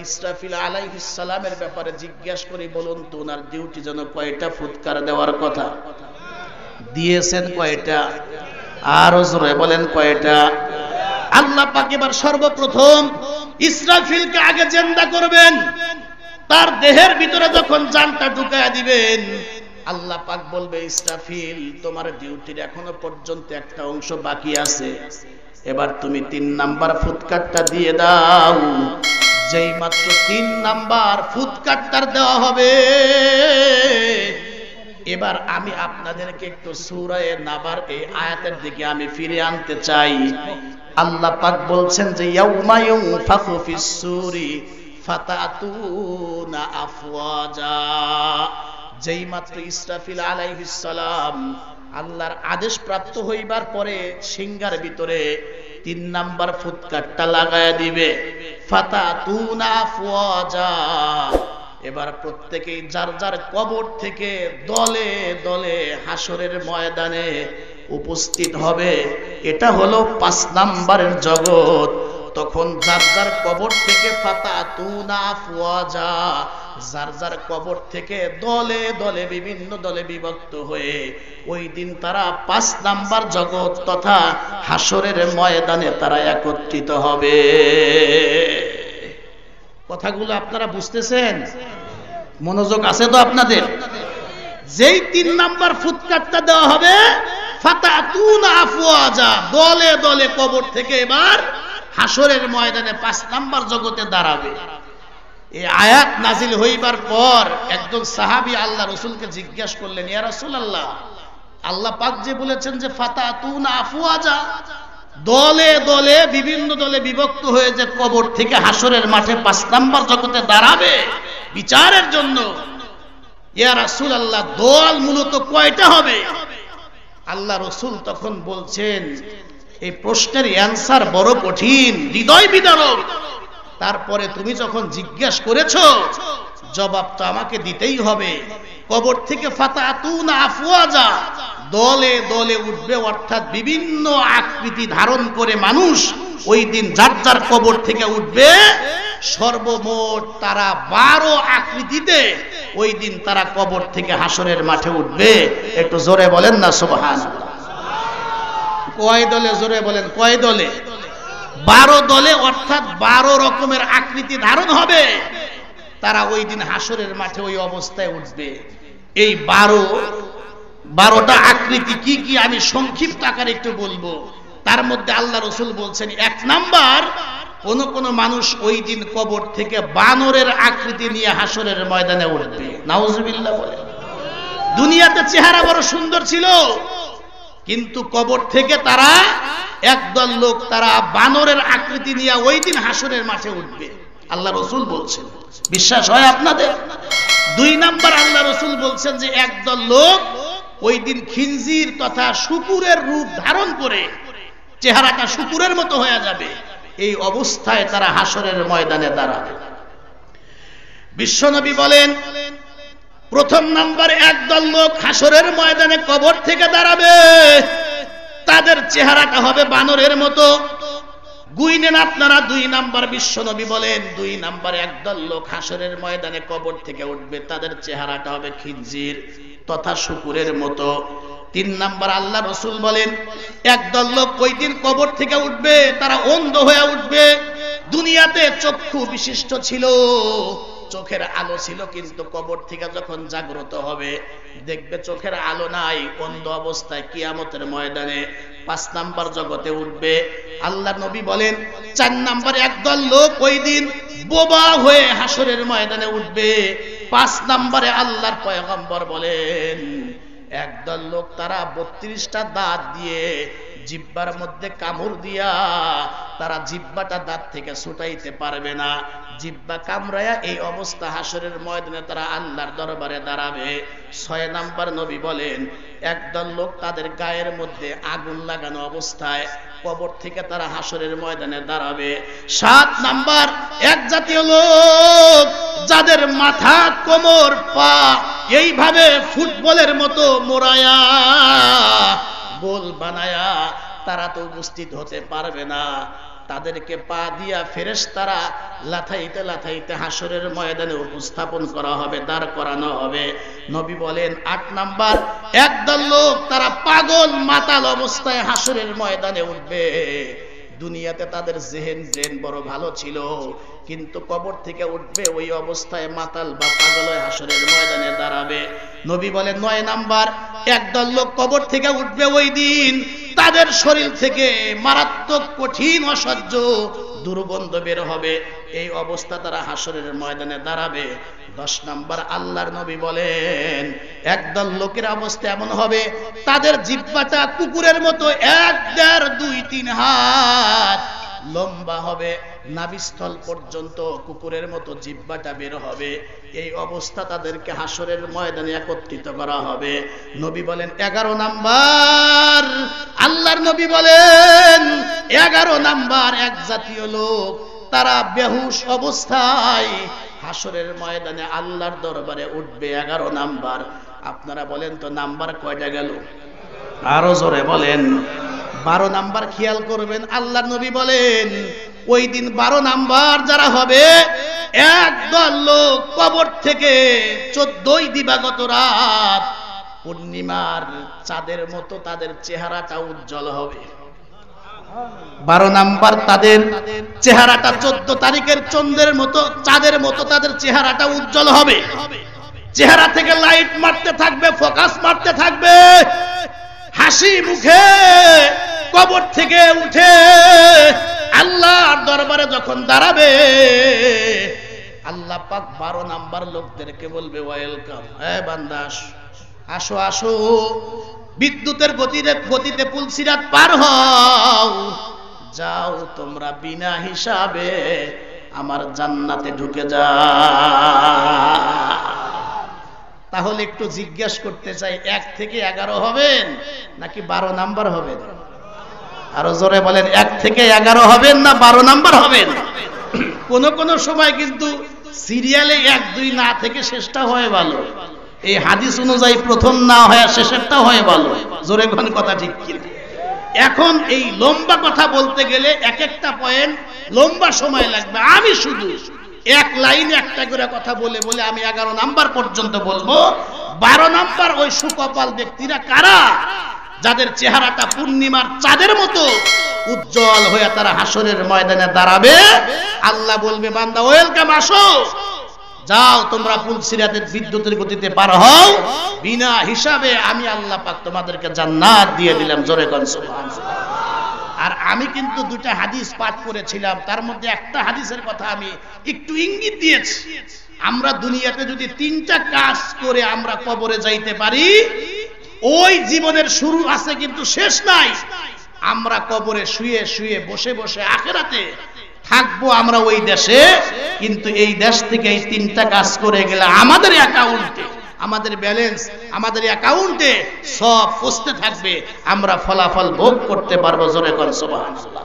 ইসরাফিল আলাইহিস সালামের ব্যাপারে জিজ্ঞাসা করি, বলুন তো ওনার ডিউটি যেন কয়টা ফুৎকার দেওয়ার কথা? দিয়েছেন কয়টা? আরো জোরে বলেন কয়টা? আল্লাহ পাক এবার সর্বপ্রথম ইসরাফিলকে আগে জিন্দা করবেন। তার দেহের ভিতরে যখন জানটা ঢুকায়া দিবেন, আল্লাহ পাক বলবে, ইসরাফিল তোমার ডিউটির এখনো পর্যন্ত একটা অংশ বাকি আছে, এবার তুমি 3 নাম্বার ফুৎকারটা দিয়ে দাও। যেই মাত্র 3 নাম্বার ফুৎকারটার দেওয়া হবে, এবার আমি আপনাদেরকে একটু সূরা নাবার এই আয়াতের দিকে আমি ফিরে আনতে চাই। আল্লাহ পাক বলছেন যে ইয়াউমা ইউনফাখু ফিস সূরি ফাতাতুনা আফওয়াজা। যেই মাত্র ইসরাফিল আলাইহিস সালাম আল্লাহর আদেশ প্রাপ্ত হইবার পরে সিংহার ভিতরে 3 নাম্বার ফুৎকারটা লাগায়া দিবে, ফাতাতুনা আফওয়াজা। এবার প্রত্যেকেই যার যার কবর থেকে দলে দলে হাসরের ময়দানে উপস্থিত হবে। এটা হলো 5 নাম্বারের জগৎ। তখন যার যার কবর থেকে ফাতাতুনা আফওয়াজা, যার যার কবর থেকে দলে দলে বিভিন্ন দলে বিভক্ত হয়ে ওই দিন তারা 5 নাম্বার জগৎ তথা হাসরের ময়দানে তারা একত্রিত হবে। কথাগুলো আপনারা বুঝতেছেন? মনোযোগ আছে তো আপনাদের? যেই 3 নাম্বার ফুৎকারটা দেওয়া হবে, ফাতাতুনা আফওয়াজা, দলে দলে কবর থেকে এবার হাসরের ময়দানে 5 নাম্বার জগতে দাঁড়াবে। এই আয়াত নাজিল হইবার পর একজন সাহাবী আল্লাহ রাসূলকে জিজ্ঞাসা করলেন, ইয়া রাসূলুল্লাহ, আল্লাহ পাক যে বলেছেন যে ফাতাতুনা আফওয়াজা, দলে দলে বিভিন্ন দলে বিভক্ত হয়ে যে কবর থেকে হাসরের মাঠে 5 নাম্বার জগতে দাঁড়াবে বিচারের জন্য, ইয়া রাসূলুল্লাহ, দল মূলত কয়টা হবে? আল্লাহ রাসূল তখন বলছেন, এই প্রশ্নের অ্যানসার বড় কঠিন, হৃদয় বিদারক। তারপরে তুমি যখন জিজ্ঞাসা করেছো, জবাব তো আমাকে দিতেই হবে। কবর থেকে ফাতাতুনা আফওয়াজা, দলে দলে উঠবে, অর্থাৎ বিভিন্ন আকৃতি ধারণ করে মানুষ ওই দিন যার যার কবর থেকে উঠবে। সর্বমোট তারা 12 আকৃতিতে ওই দিন তারা কবর থেকে হাসরের মাঠে উঠবে। একটু জোরে বলেন না সুবহানাল্লাহ। কয় দলে? জোরে বলেন, কয় দলে? 12 দলে, অর্থাৎ 12 রকমের আকৃতি ধারণ হবে। তারা ওই দিন হাসরের মাঠে ওই অবস্থায় উঠবে। এই 12টা আকৃতি কি কি আমি সংক্ষিপ্ত আকারে একটু বলবো। তার মধ্যে আল্লাহ রাসূল বলছেন, 1 নাম্বার, কোন মানুষ ওই দিন কবর থেকে বানরের আকৃতি নিয়ে হাসরের ময়দানে উঠবে। নাউজুবিল্লাহ বলে। দুনিয়াতে চেহারা বড় সুন্দর ছিল, কিন্তু কবর থেকে তারা একদল লোক তারা বানরের আকৃতি নিয়ে ওই দিন হাসরের মাঠে উঠবে। আল্লাহ রাসূল বলছেন, বিশ্বাস হয় আপনাদের? 2 নাম্বার, আল্লাহ রাসূল বলছেন যে একদল লোক ওই দিন খিনজির তথা শুকুরের রূপ ধারণ করে চেহারাটা শুকুরের মতো হয়ে যাবে। এই অবস্থায় তারা হাসরের ময়দানে দাঁড়াবে। বিশ্বনবী বলেন, প্রথম নাম্বারে একদল লোক হাসরের ময়দানে কবর থেকে দাঁড়াবে, তাদের চেহারাটা হবে বানরের মতো। গুইনেন আপনারা 2 নাম্বার। বিশ্বনবী বলেন, 2 নাম্বারে একদল লোক হাসরের ময়দানে কবর থেকে উঠবে, তাদের চেহারাটা হবে খিনজির তথা শুকুরের মতো। 3 নাম্বার, আল্লাহ রাসূল বলেন, একদল লোক ওই দিন কবর থেকে উঠবে, তারা অন্ধ হয়ে উঠবে। দুনিয়াতে চক্ষু বিশিষ্ট ছিল, চোখের আলো ছিল, কিন্তু কবর থেকে যখন জাগ্রত হবে দেখবে চোখের আলো নাই, অন্ধ অবস্থায় কিয়ামতের ময়দানে 5 নাম্বার জগতে উঠবে। আল্লাহ নবী বলেন, 4 নাম্বারে একদল লোক ওই দিন বোবা হয়ে হাসরের ময়দানে উঠবে। 5 নাম্বারে আল্লাহর পয়গম্বর বলেন, একদল লোক তারা 32টা দাঁত দিয়ে জিহ্বার মধ্যে কামড় দিয়া তারা জিহ্বাটা দাঁত থেকে ছুটাইতে পারবে না, জিহ্বা কামড়ায়া এই অবস্থা হাসরের ময়দানে তারা আল্লাহর দরবারে দাঁড়াবে। 6 নাম্বার নবী বলেন, একদল লোক তাদের গায়ের মধ্যে আগুন লাগানো অবস্থায় কবর থেকে তারা হাসরের ময়দানে দাঁড়াবে। 7 নাম্বার, এক জাতীয় লোক যাদের মাথা, কোমর, পা এইভাবে ফুটবলের মতো মোড়ায়া গোল বানায়া তারা তো উপস্থিত হতে পারবে না। তাদেরকে পা দিয়া ফেরেশতারা লাথাইতে লাথাইতে হাসরের ময়দানে উপস্থাপন করা হবে, দাঁড় করানো হবে। নবী বলেন 8 নাম্বার, একদল লোক তারা পাগল মাতাল অবস্থায় হাসরের ময়দানে উঠবে। দুনিয়াতে তাদের জেহেন বড় ভালো ছিল, কিন্তু কবর থেকে উঠবে ওই অবস্থায় মাতাল বা পাগল হয়ে হাসরের ময়দানে দাঁড়াবে। নবী বলেন 9 নাম্বার, একদল লোক কবর থেকে উঠবে ওই দিন, তাদের শরীর থেকে মারাত্মক কঠিন অসহ্য দুর্গন্ধ বের হবে, এই অবস্থা তারা হাসরের ময়দানে দাঁড়াবে। 10 নাম্বার, আল্লাহর নবী বলেন একদল লোকের অবস্থা এমন হবে, তাদের জিহ্বাটা কুকুরের মতো 1, 1.5, 2, 3 হাত লম্বা হবে, নাভিস্থল পর্যন্ত কুকুরের মতো জিহ্বাটা বের হবে। এই অবস্থা তাদেরকে হাসরের ময়দানে একত্রিত করা হবে। নবী বলেন 11 নাম্বার, আল্লাহর নবী বলেন 11 নাম্বার এক জাতীয় লোক, তারা বেহুশ অবস্থায় হাসরের ময়দানে আল্লাহর দরবারে উঠবে। 11 নাম্বার। আপনারা বলেন তো নাম্বার কয়টা গেল? আরো জোরে বলেন। 12 নাম্বার খেয়াল করবেন, আল্লাহর নবী বলেন ওই দিন 12 নাম্বার যারা হবে, একদল লোক কবর থেকে 14ই দিবাগত রাত পূর্ণিমার চাঁদের মতো তাদের চেহারাটা উজ্জ্বল হবে। 12 নাম্বার তাদের চেহারাটা 14 তারিখের চন্দ্রের মতো, চাঁদের মতো তাদের চেহারাটা উজ্জ্বল হবে। চেহারা থেকে লাইট মারতে থাকবে, ফোকাস মারতে থাকবে, হাসি মুখে কবর থেকে উঠে আল্লাহর দরবারে যখন দাঁড়াবে, আল্লাহ পাক 12 নাম্বার লোকদেরকে বলবে ওয়েলকাম, হ্যাঁ বান্দা আসো আসো, বিদ্যুতের গতিতে পুলসিরাত পার হও, যাও তোমরা বিনা হিসাবে আমার জান্নাতে ঢুকে যাও। তাহলে একটু জিজ্ঞেস করতে চাই, 1 থেকে 11 হবেন নাকি 12 নাম্বার হবেন? আরো জোরে বলেন, 1 থেকে 11 হবেন না 12 নাম্বার হবেন? কোন কোন সময় কিন্তু সিরিয়ালে 1, 2 না থেকে শেষটা হয় ভালো, এই হাদিস অনুযায়ী প্রথম না হয় শেষেরটা হয় ভালো। জোরে কোন কথা ঠিক কিনা? এখন এই লম্বা কথা বলতে গেলে এক একটা পয়েন্ট লম্বা সময় লাগবে। আমি শুধু এক লাইনে একটা করে কথা বলে বলে আমি 11 নাম্বার পর্যন্ত বলবো। 12 নাম্বার ওই সুকপাল ব্যক্তিরা কারা? যাদের চেহারাটা পূর্ণিমার চাঁদের মতো উজ্জ্বল হয়ে তারা হাসরের ময়দানে দাঁড়াবে। আল্লাহ বলবে বান্দা ওয়েলকাম, আসো, যাও তোমরা পুলসিরাতের বিদ্যুতের গতিতে পার হও, বিনা হিসাবে আমি আল্লাহ পাক তোমাদেরকে জান্নাত দিয়ে দিলাম। জোরে কোন সুবহানাল্লাহ। আর আমি কিন্তু 2টা হাদিস পাঠ করেছিলাম, তার মধ্যে একটা হাদিসের কথা আমি একটু ইঙ্গিত দিয়েছি। আমরা দুনিয়াতে যদি 3টা কাজ করে আমরা কবরে যাইতে পারি, ওই জীবনের শুরু আছে কিন্তু শেষ নাই। আমরা কবরে শুয়ে শুয়ে বসে বসে আখিরাতে থাকবো আমরা ওই দেশে, কিন্তু এই দেশ থেকে এই 3টা কাজ করে গেলে আমাদের অ্যাকাউন্টে, আমাদের ব্যালেন্স, আমাদের অ্যাকাউন্টে সব পৌঁছতে থাকবে, আমরা ফলাফল ভোগ করতে পারবো। জোরে করে সুবহানাল্লাহ।